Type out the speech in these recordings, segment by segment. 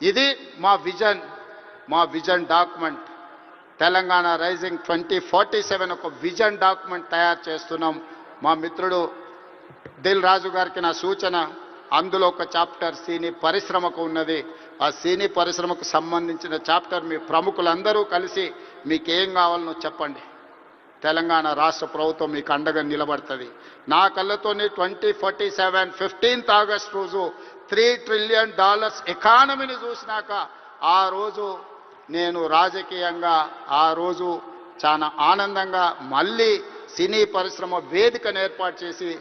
ఇది మా vision document. Telangana rising 2047 ఒక విజన్ డాక్యుమెంట్ తయారు చేస్తున్నాం. మా మిత్రుడు దిల్ రాజు గారికి నా సూచన, అందులో ఒక చాప్టర్ సినీ పరిశ్రమకు ఉన్నది. ఆ సినీ పరిశ్రమకు సంబంధించిన చాప్టర్ మీ ప్రముఖులందరూ కలిసి మీకు ఏం కావాలనో చెప్పండి. తెలంగాణ రాష్ట్ర ప్రభుత్వం మీకు అండగా నిలబడుతుంది. నా కళ్ళతోని 2047 15th ఆగస్ట్ రోజు $3 trillion ఎకానమీని చూసినాక ఆ రోజు నేను రాజకీయంగా ఆ రోజు చాలా ఆనందంగా మళ్ళీ సినీ పరిశ్రమ వేదికను ఏర్పాటు చేసి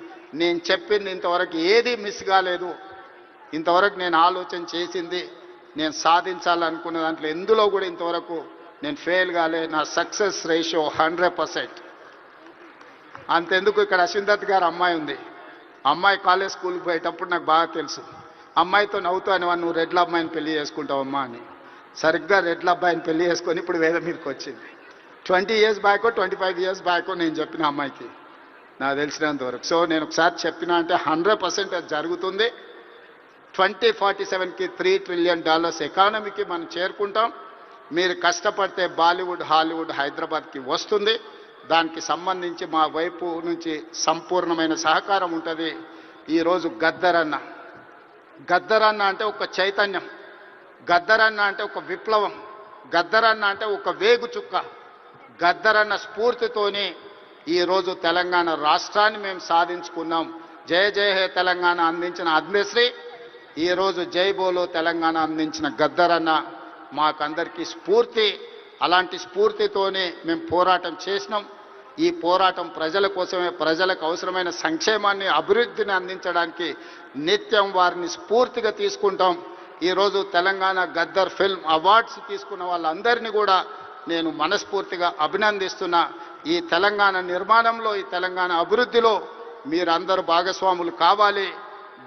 నేను చెప్పింది ఇంతవరకు ఏది మిస్ కాలేదు. ఇంతవరకు నేను ఆలోచన చేసింది నేను సాధించాలనుకున్న దాంట్లో ఎందులో కూడా ఇంతవరకు నేను ఫెయిల్ కాలే. నా సక్సెస్ రేషియో 100%. అంతెందుకు, ఇక్కడ అశ్విందత్ గారు అమ్మాయి ఉంది. అమ్మాయి కాలేజ్ స్కూల్కి పోయేటప్పుడు నాకు బాగా తెలుసు. అమ్మాయితో నవ్వుతూ అనేవాడు, నువ్వు రెడ్ల అమ్మాయిని పెళ్లి చేసుకుంటావమ్మా అని. సరిగ్గా రెడ్ల అబ్బాయిని పెళ్లి చేసుకొని ఇప్పుడు వేద మీదకి వచ్చింది. 20 years బ్యాకో 25 years బ్యాకో నేను చెప్పిన అమ్మాయికి నాకు తెలిసినంతవరకు. సో నేను ఒకసారి చెప్పినా అంటే 100% అది జరుగుతుంది. 2047కి $3 trillion ఎకానమీకి మనం చేరుకుంటాం. మీరు కష్టపడితే బాలీవుడ్, హాలీవుడ్ హైదరాబాద్కి వస్తుంది. దానికి సంబంధించి మా వైపు నుంచి సంపూర్ణమైన సహకారం ఉంటుంది. ఈరోజు గద్దరన్న అంటే ఒక చైతన్యం, గద్దరన్న అంటే ఒక విప్లవం, గద్దరన్న అంటే ఒక వేగు చుక్క. గద్దరన్న స్ఫూర్తితోనే ఈరోజు తెలంగాణ రాష్ట్రాన్ని మేము సాధించుకున్నాం. జయ జయ హే తెలంగాణ అందించిన అద్మశ్రీ, ఈరోజు జై బోలో తెలంగాణ అందించిన గద్దరన్న మాకందరికీ స్ఫూర్తి. అలాంటి స్ఫూర్తితోనే మేము పోరాటం చేసినాం. ఈ పోరాటం ప్రజల కోసమే, ప్రజలకు అవసరమైన సంక్షేమాన్ని, అభివృద్ధిని అందించడానికి నిత్యం వారిని స్ఫూర్తిగా తీసుకుంటాం. ఈరోజు తెలంగాణ గద్దర్ ఫిల్మ్ అవార్డ్స్ తీసుకున్న వాళ్ళందరినీ కూడా నేను మనస్ఫూర్తిగా అభినందిస్తున్నా. ఈ తెలంగాణ నిర్మాణంలో, ఈ తెలంగాణ అభివృద్ధిలో మీరందరూ భాగస్వాములు కావాలి.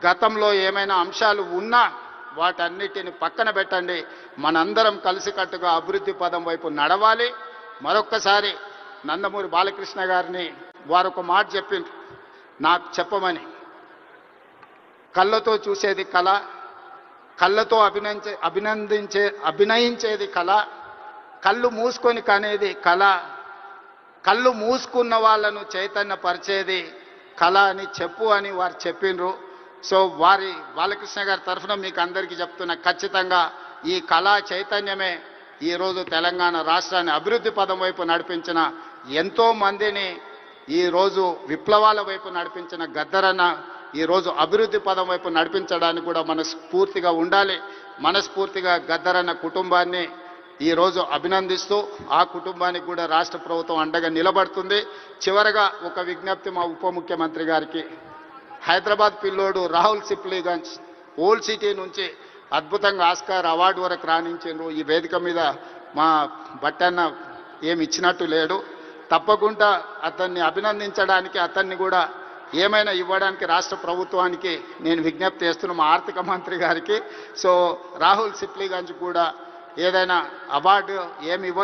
గతంలో ఏమైనా అంశాలు ఉన్నా వాటన్నిటిని పక్కన పెట్టండి. మనందరం కలిసికట్టుగా అభివృద్ధి పదం వైపు నడవాలి. మరొక్కసారి నందమూరి బాలకృష్ణ గారిని వారు ఒక మాట చెప్పిండ్రు నాకు చెప్పమని. కళ్ళతో చూసేది కళ, కళ్ళతో అభినయించేది కళ, కళ్ళు మూసుకొని కనేది కళ, కళ్ళు మూసుకున్న వాళ్ళను చైతన్యపరిచేది కళ అని చెప్పు అని వారు చెప్పిండ్రు. సో వారి బాలకృష్ణ గారి తరఫున మీకు అందరికీ చెప్తున్నా, ఖచ్చితంగా ఈ కళా చైతన్యమే ఈరోజు తెలంగాణ రాష్ట్రాన్ని అభివృద్ధి పదం వైపు నడిపించిన ఎంతో మందిని, ఈరోజు విప్లవాల వైపు నడిపించిన గద్దరన్న ఈరోజు అభివృద్ధి పదం వైపు నడిపించడానికి కూడా మనస్ఫూర్తిగా ఉండాలి. మనస్ఫూర్తిగా గద్దరన్న కుటుంబాన్ని ఈరోజు అభినందిస్తూ ఆ కుటుంబానికి కూడా రాష్ట్ర ప్రభుత్వం అండగా నిలబడుతుంది. చివరగా ఒక విజ్ఞప్తి మా ఉప ముఖ్యమంత్రి గారికి. హైదరాబాద్ పిల్లోడు రాహుల్ సిప్లీగంజ్ ఓల్డ్ సిటీ నుంచి అద్భుతంగా ఆస్కార్ అవార్డు వరకు రాణించారు. ఈ వేదిక మీద మా బట్టన్న ఏమి ఇచ్చినట్టు లేడు. తప్పకుండా అతన్ని అభినందించడానికి, అతన్ని కూడా ఏమైనా ఇవ్వడానికి రాష్ట్ర ప్రభుత్వానికి నేను విజ్ఞప్తి చేస్తున్నా, మా ఆర్థిక మంత్రి గారికి. సో రాహుల్ సిప్లీగంజ్ కూడా ఏదైనా అవార్డు ఏమి ఇవ్వ